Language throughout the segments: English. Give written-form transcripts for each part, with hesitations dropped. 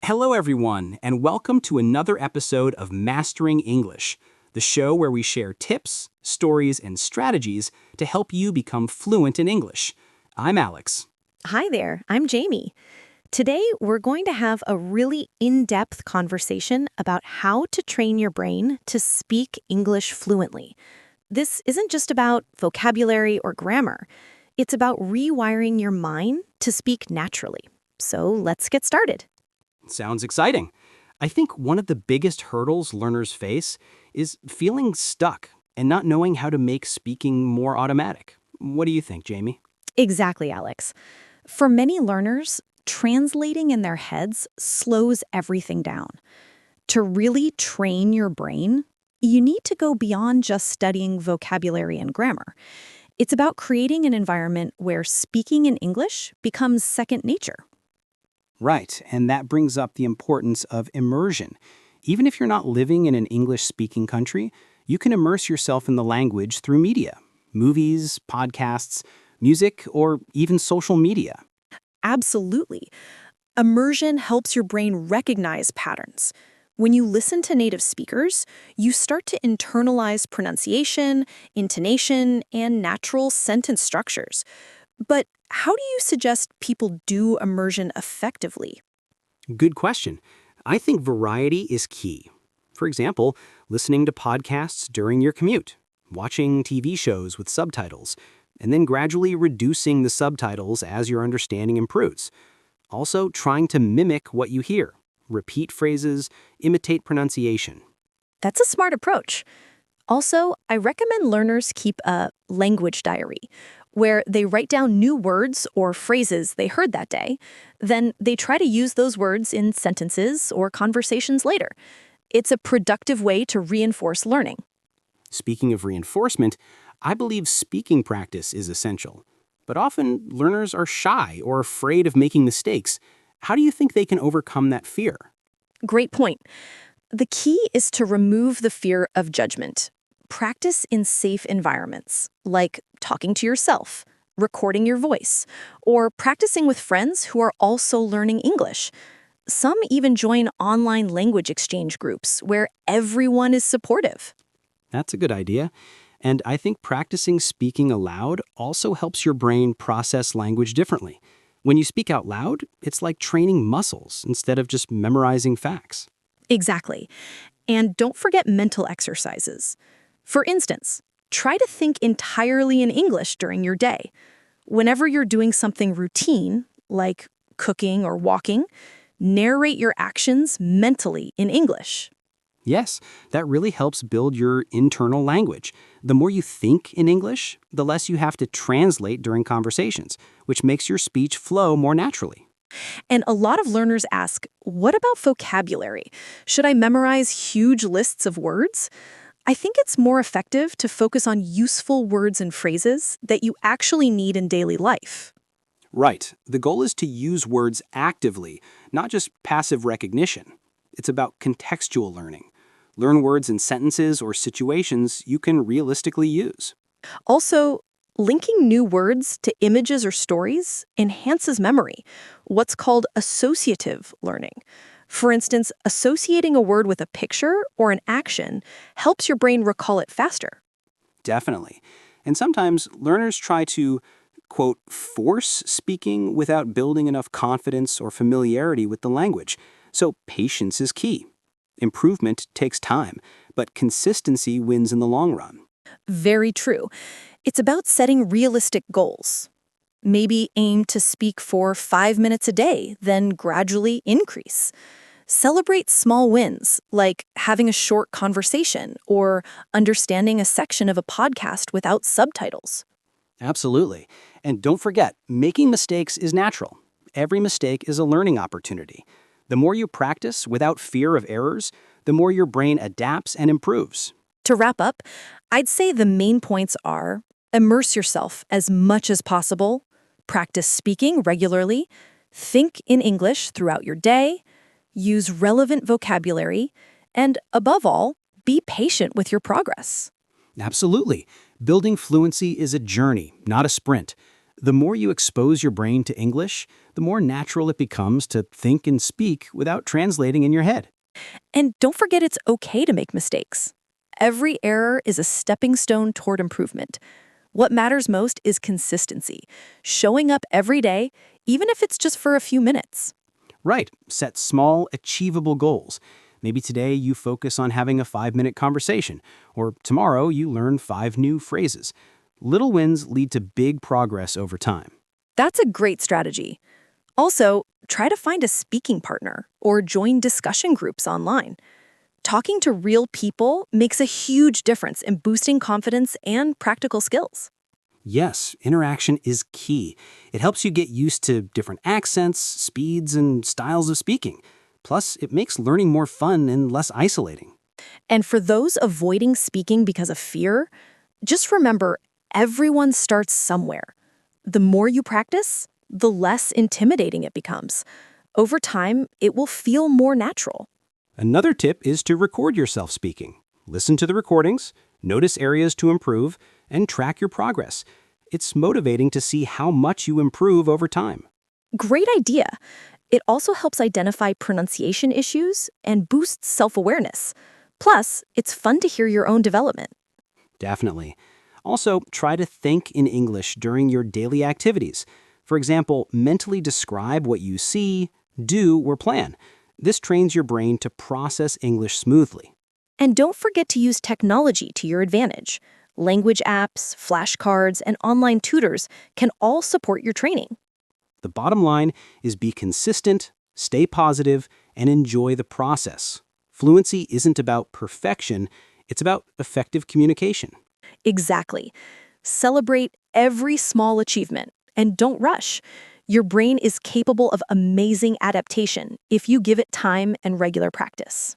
Hello, everyone, and welcome to another episode of Mastering English, the show where we share tips, stories, and strategies to help you become fluent in English. I'm Alex. Hi there, I'm Jamie. Today, we're going to have a really in-depth conversation about how to train your brain to speak English fluently. This isn't just about vocabulary or grammar. It's about rewiring your mind to speak naturally. So let's get started. Sounds exciting. I think one of the biggest hurdles learners face is feeling stuck and not knowing how to make speaking more automatic. What do you think, Jamie? Exactly, Alex. For many learners, translating in their heads slows everything down. To really train your brain, you need to go beyond just studying vocabulary and grammar. It's about creating an environment where speaking in English becomes second nature. Right, and that brings up the importance of immersion. Even if you're not living in an English-speaking country, you can immerse yourself in the language through media, movies, podcasts, music, or even social media. Absolutely. Immersion helps your brain recognize patterns. When you listen to native speakers, you start to internalize pronunciation, intonation, and natural sentence structures. But how do you suggest people do immersion effectively? Good question. I think variety is key. For example, listening to podcasts during your commute, watching TV shows with subtitles, and then gradually reducing the subtitles as your understanding improves. Also, trying to mimic what you hear, repeat phrases, imitate pronunciation. That's a smart approach. Also, I recommend learners keep a language diary, where they write down new words or phrases they heard that day. Then they try to use those words in sentences or conversations later. It's a productive way to reinforce learning. Speaking of reinforcement, I believe speaking practice is essential. But often, learners are shy or afraid of making mistakes. How do you think they can overcome that fear? Great point. The key is to remove the fear of judgment. Practice in safe environments, like talking to yourself, recording your voice, or practicing with friends who are also learning English. Some even join online language exchange groups where everyone is supportive. That's a good idea. And I think practicing speaking aloud also helps your brain process language differently. When you speak out loud, it's like training muscles instead of just memorizing facts. Exactly. And don't forget mental exercises. For instance, try to think entirely in English during your day. Whenever you're doing something routine, like cooking or walking, narrate your actions mentally in English. Yes, that really helps build your internal language. The more you think in English, the less you have to translate during conversations, which makes your speech flow more naturally. And a lot of learners ask, what about vocabulary? Should I memorize huge lists of words? I think it's more effective to focus on useful words and phrases that you actually need in daily life. Right. The goal is to use words actively, not just passive recognition. It's about contextual learning. Learn words in sentences or situations you can realistically use. Also, linking new words to images or stories enhances memory, what's called associative learning. For instance, associating a word with a picture or an action helps your brain recall it faster. Definitely. And sometimes learners try to, quote, force speaking without building enough confidence or familiarity with the language. So patience is key. Improvement takes time, but consistency wins in the long run. Very true. It's about setting realistic goals. Maybe aim to speak for 5 minutes a day, then gradually increase. Celebrate small wins, like having a short conversation or understanding a section of a podcast without subtitles. Absolutely. And don't forget, making mistakes is natural. Every mistake is a learning opportunity. The more you practice without fear of errors, the more your brain adapts and improves. To wrap up, I'd say the main points are immerse yourself as much as possible, practice speaking regularly, think in English throughout your day, use relevant vocabulary, and above all, be patient with your progress. Absolutely. Building fluency is a journey, not a sprint. The more you expose your brain to English, the more natural it becomes to think and speak without translating in your head. And don't forget it's okay to make mistakes. Every error is a stepping stone toward improvement. What matters most is consistency, showing up every day, even if it's just for a few minutes. Right, set small, achievable goals. Maybe today you focus on having a 5-minute conversation, or tomorrow you learn 5 new phrases. Little wins lead to big progress over time. That's a great strategy. Also, try to find a speaking partner or join discussion groups online. Talking to real people makes a huge difference in boosting confidence and practical skills. Yes, interaction is key. It helps you get used to different accents, speeds, and styles of speaking. Plus, it makes learning more fun and less isolating. And for those avoiding speaking because of fear, just remember everyone starts somewhere. The more you practice, the less intimidating it becomes. Over time, it will feel more natural. Another tip is to record yourself speaking. Listen to the recordings, notice areas to improve, and track your progress. It's motivating to see how much you improve over time. Great idea. It also helps identify pronunciation issues and boosts self-awareness. Plus, it's fun to hear your own development. Definitely. Also, try to think in English during your daily activities. For example, mentally describe what you see, do, or plan. This trains your brain to process English smoothly. And don't forget to use technology to your advantage. Language apps, flashcards, and online tutors can all support your training. The bottom line is be consistent, stay positive, and enjoy the process. Fluency isn't about perfection, it's about effective communication. Exactly. Celebrate every small achievement and don't rush. Your brain is capable of amazing adaptation if you give it time and regular practice.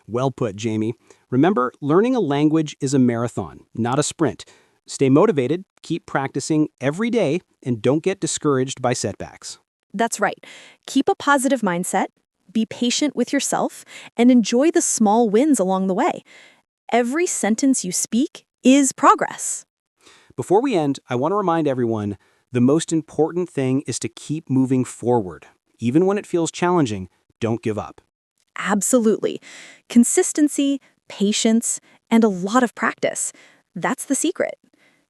Well put, Jamie. Remember, learning a language is a marathon, not a sprint. Stay motivated, keep practicing every day, and don't get discouraged by setbacks. That's right. Keep a positive mindset, be patient with yourself, and enjoy the small wins along the way. Every sentence you speak is progress. Before we end, I want to remind everyone the most important thing is to keep moving forward. Even when it feels challenging, don't give up. Absolutely. Consistency, patience, and a lot of practice. That's the secret.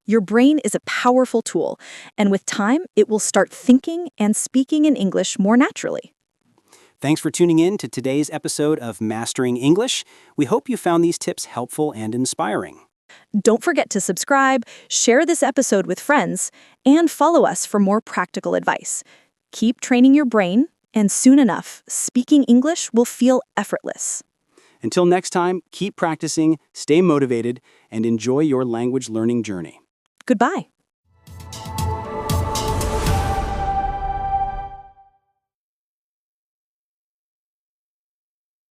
Your brain is a powerful tool, and with time, it will start thinking and speaking in English more naturally. Thanks for tuning in to today's episode of Mastering English. We hope you found these tips helpful and inspiring. Don't forget to subscribe, share this episode with friends, and follow us for more practical advice. Keep training your brain, and soon enough, speaking English will feel effortless. Until next time, keep practicing, stay motivated, and enjoy your language learning journey. Goodbye.